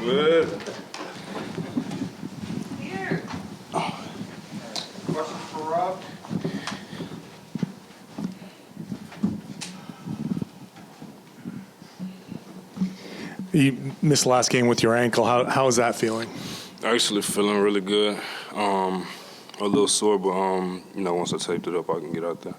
Good. Here. Questions for Rob? You missed the last game with your ankle. How is that feeling? Actually feeling really good. A little sore, but once I taped it up, I can get out there.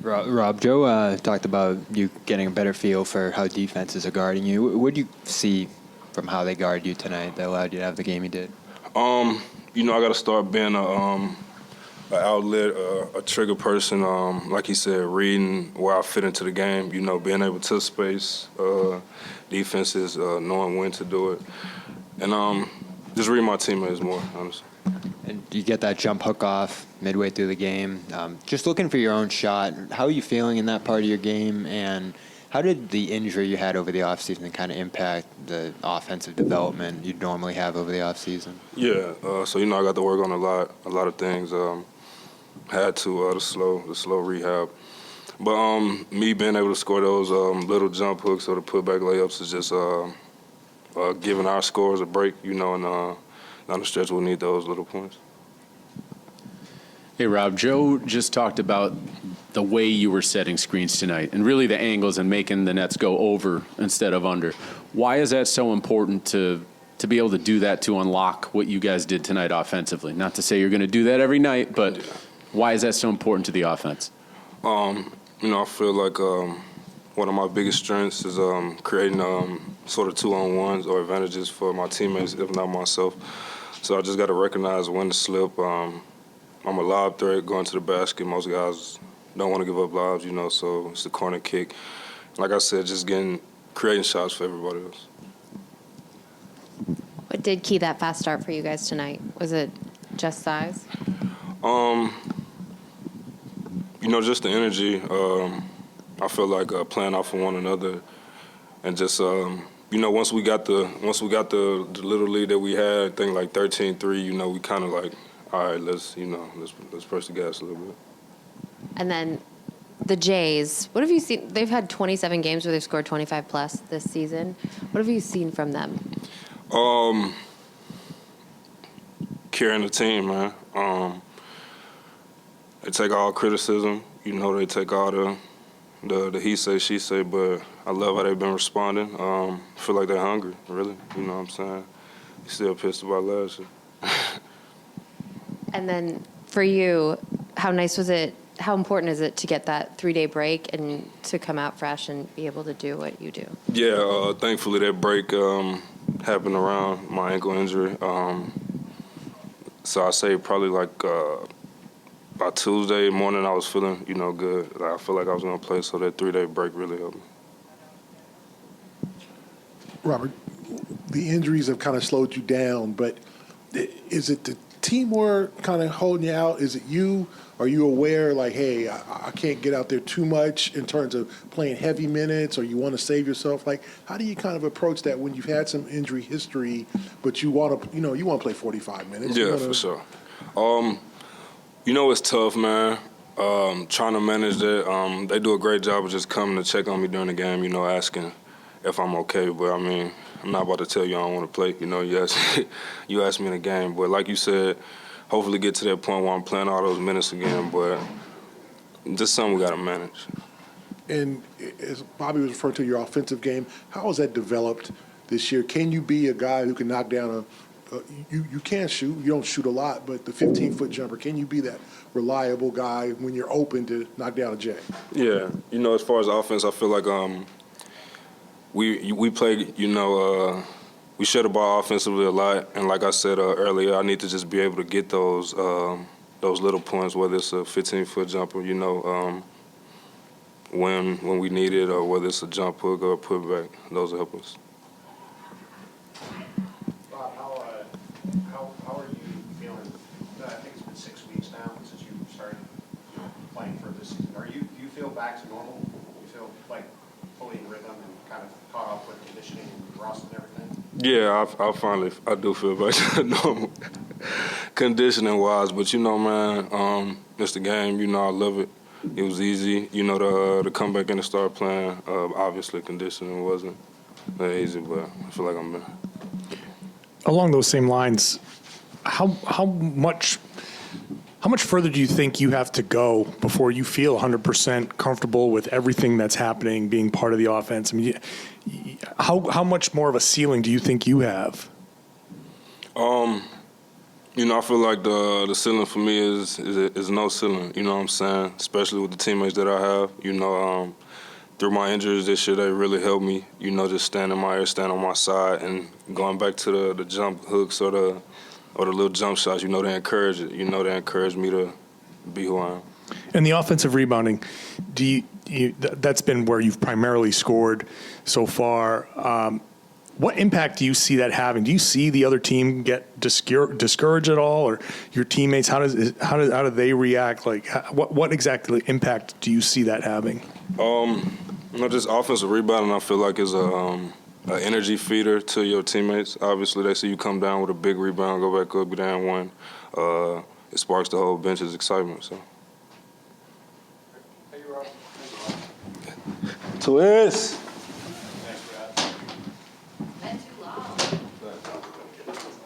Rob, Joe talked about you getting a better feel for how defenses are guarding you. What did you see from how they guarded you tonight that allowed you to have the game you did? I got to start being an outlet, a trigger person. Like he said, reading where I fit into the game. Being able to space defenses, knowing when to do it, and just read my teammates more, honestly. And you get that jump hook off midway through the game. Just looking for your own shot, how are you feeling in that part of your game? And how did the injury you had over the offseason kind of impact the offensive development you'd normally have over the offseason? Yeah, so I got to work on a lot of things. Had to the slow rehab. But me being able to score those little jump hooks or the putback layups is just giving our scores a break, and down the stretch we'll need those little points. Hey, Rob, Joe just talked about the way you were setting screens tonight and really the angles and making the nets go over instead of under. Why is that so important to be able to do that, to unlock what you guys did tonight offensively? Not to say you're going to do that every night, but why is that so important to the offense? I feel like one of my biggest strengths is creating sort of two-on-ones or advantages for my teammates, if not myself. So I just got to recognize when to slip. I'm a lob threat going to the basket. Most guys don't want to give up lobs, so it's the corner kick. Like I said, just creating shots for everybody else. What did key that fast start for you guys tonight? Was it just size? Just the energy. I feel like playing off of one another, and just once we got the little lead that we had, I think like 13-3. We kind of like, all right, let's press the gas a little bit. And then the Jays, what have you seen? They've had 27 games where they've scored 25 plus this season. What have you seen from them? Carrying the team, man. They take all criticism. They take all the he say, she say, but I love how they've been responding. Feel like they're hungry, really. You know what I'm saying? Still pissed about last year. And then for you, how nice was it? How important is it to get that 3-day break and to come out fresh and be able to do what you do? Yeah, thankfully that break happened around my ankle injury. So I say probably like by Tuesday morning I was feeling, good. I feel like I was going to play, so that 3-day break really helped me. Robert, the injuries have kind of slowed you down, but is it the teamwork kind of holding you out? Is it you? Are you aware, like, hey, I can't get out there too much in terms of playing heavy minutes, or you want to save yourself? Like, how do you kind of approach that when you've had some injury history, but you want to, you want to play 45 minutes? Yeah, for sure. It's tough, man. Trying to manage that. They do a great job of just coming to check on me during the game, asking if I'm okay. But, I'm not about to tell you I don't want to play. You asked me in the game. But like you said, hopefully get to that point where I'm playing all those minutes again. But just something we got to manage. And as Bobby was referring to your offensive game, how has that developed this year? Can you be a guy who can knock down you can shoot. You don't shoot a lot, but the 15-foot jumper, can you be that reliable guy when you're open to knock down a J? Yeah. As far as offense, I feel like we play, we share the ball offensively a lot. And like I said earlier, I need to just be able to get those little points, whether it's a 15-foot jumper, when we need it, or whether it's a jump hook or a putback. Those will help us. How are you feeling? I think it's been 6 weeks now since you started playing for this season. Do you feel back to normal? Do you feel like fully in rhythm and kind of caught up with conditioning and rust and everything? Yeah, I do feel back to normal conditioning wise, but man, it's the game. I love it. It was easy, to come back in and start playing. Obviously, conditioning wasn't easy, but I feel like I'm better. Along those same lines, how much further do you think you have to go before you feel 100% comfortable with everything that's happening, being part of the offense? I mean, how much more of a ceiling do you think you have? I feel like the ceiling for me is no ceiling. You know what I'm saying? Especially with the teammates that I have. Through my injuries this year, they really helped me. Just stand in my ear, stand on my side, and going back to the jump hooks or the little jump shots. They encourage it. They encourage me to be who I am. And the offensive rebounding, that's been where you've primarily scored so far. What impact do you see that having? Do you see the other team get discouraged at all, or your teammates? How do they react? Like, what exactly impact do you see that having? Just offensive rebounding. I feel like is an energy feeder to your teammates. Obviously, they see you come down with a big rebound, go back up, get down one. It sparks the whole bench's excitement. So. Thank you, Rob. Twist.